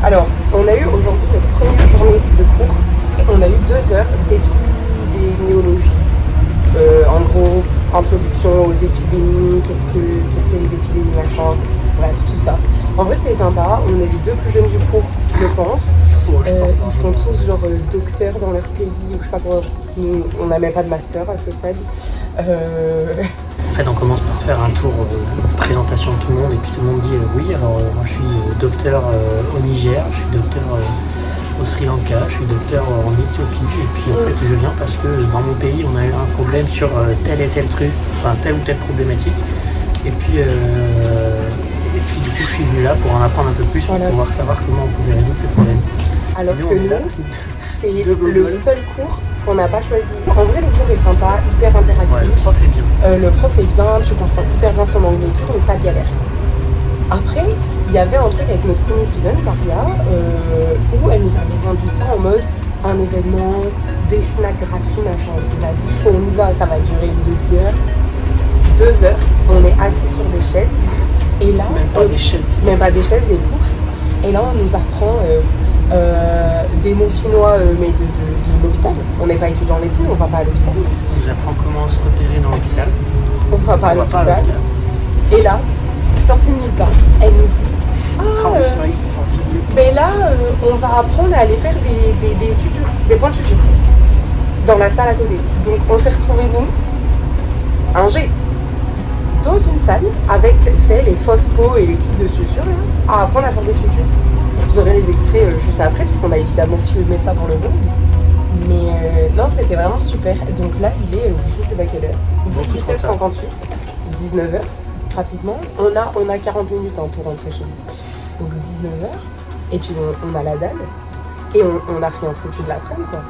Alors, on a eu aujourd'hui notre première journée de cours. On a eu 2 heures d'épidémiologie. En gros, introduction aux épidémies, qu'est-ce que les épidémies, machin, bref, tout ça. En vrai, c'était sympa. On est les 2 plus jeunes du cours, je pense. Ils sont tous genre docteurs dans leur pays, ou je sais pas quoi. Nous, on n'a même pas de master à ce stade. En fait, on commence par faire un tour présentation de tout le monde, et puis tout le monde dit oui, alors moi je suis docteur au Niger, je suis docteur au Sri Lanka, je suis docteur en Éthiopie, et puis en fait je viens parce que dans mon pays on a eu un problème sur tel et tel truc, enfin telle ou telle problématique, et puis du coup je suis venu là pour en apprendre un peu plus, pour pouvoir savoir comment on pouvait résoudre ces problèmes. Alors que nous, c'est le seul cours qu'on n'a pas choisi. En vrai, le cours est sympa, hyper interactif. Ouais, le prof est bien. Le prof est bien, tu comprends hyper bien son anglais et tout, donc pas de galère. Après, il y avait un truc avec notre commis student, Maria, où elle nous avait vendu ça en mode un événement, des snacks gratuits, machin. On se dit vas-y, chaud, on y va, ça va durer une demi-heure, 2 heures. On est assis sur des chaises. Et là, même pas des chaises, des poufs. Et là, on nous apprend des mots finnois, mais de l'hôpital. On n'est pas étudiant en médecine, on va pas à l'hôpital. On nous apprend comment se repérer dans l'hôpital. On va pas à l'hôpital. Et là, sortie de nulle part, elle nous dit c'est vrai que c'est sorti de nulle part. mais là, on va apprendre à aller faire des sutures, des points de suture, dans la salle à côté. Donc on s'est retrouvés, nous, un G, dans une salle avec, vous savez, les fausses peaux et les kits de suture, là, à apprendre à faire des sutures. Vous aurez les extraits juste après, puisqu'on a évidemment filmé ça dans le vlog. Mais non, c'était vraiment super. Donc là, il est, je ne sais pas quelle heure, 18h58, 19h pratiquement. On a 40 minutes pour rentrer chez nous. Donc 19h. Et puis on a la dalle. Et on a rien foutu de l'après-midi, quoi.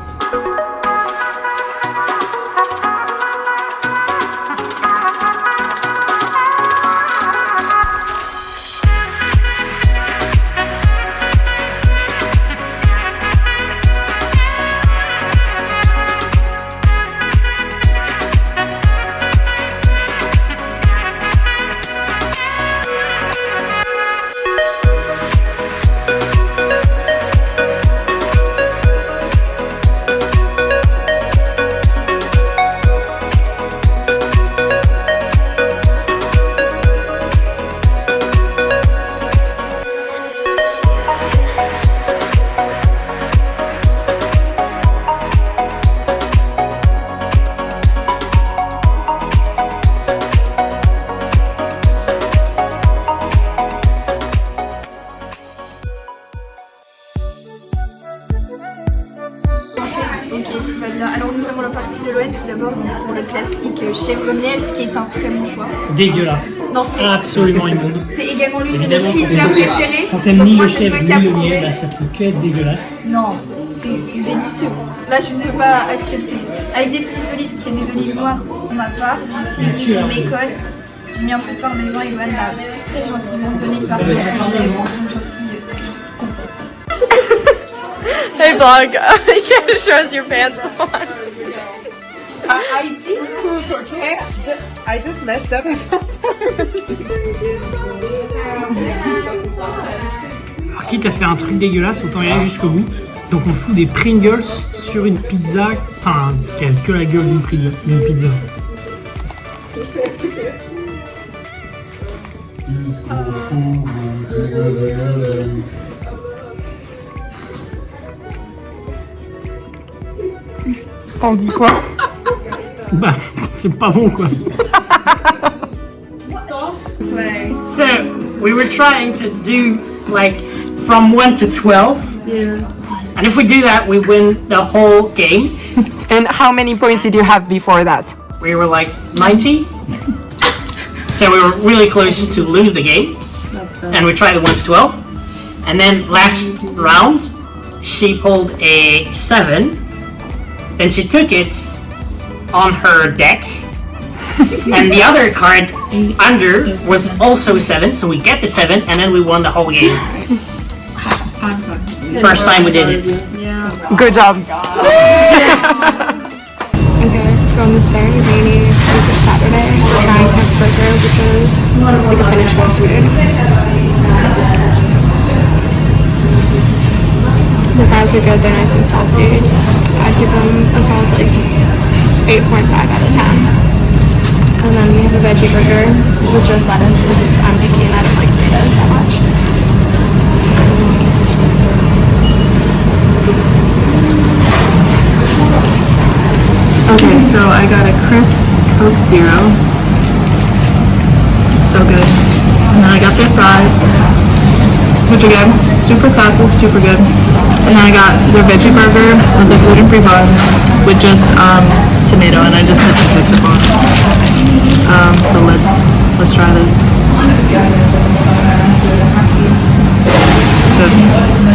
Alors nous avons la partie de l'ON tout d'abord pour le classique chèvre miel, ce qui est un très bon choix. Dégueulasse. Non, c'est absolument immonde. C'est également l'une de Évidemment, mes pizzas préférées. Quand t'aimes ni le chèvre ni le miel, bah, ça peut que être dégueulasse. Non, c'est délicieux. Là, je ne peux pas accepter. Avec des petites olives, c'est des olives noires pour ma part. J'ai fait du bacon. J'ai mis un peu de parmesan et Johan m'a très gentiment donné une partie de ce chèvre. Donc j'en suis très contente. Hey vlog, you can't show us your pants on. I did poop, okay? I just messed up. Alors, quitte à faire un truc dégueulasse, autant y aller jusqu'au bout. Donc on fout des Pringles sur une pizza, enfin, qui a que la gueule d'une pizza. T'en dis quoi? Bah, c'est pas bon quoi. So, we were trying to do like from 1 to 12. Yeah. And if we do that, we win the whole game. And how many points did you have before that? We were like 90. So we were really close to lose the game. And we tried the 1 to 12. And then last round, she pulled a 7. Then she took it on her deck. And the other card under was also 7, so we get the 7, and then we won the whole game. First time we did it. Yeah. Good job. Okay, so on this very rainy, is it Saturday? We're trying Hesburger because we can finish fast food. The fries are good. They're nice and salty. I'd give them a solid like 8.5 out of 10. And then we have a veggie burger with just lettuce because I'm picky and I don't like tomatoes that much. Okay, so I got a crisp Coke Zero. So good. And then I got their fries, which again, super classic, super good. And then I got their veggie burger with a gluten-free bun with just tomato, and I just put some ketchup on. So let's try this. Good.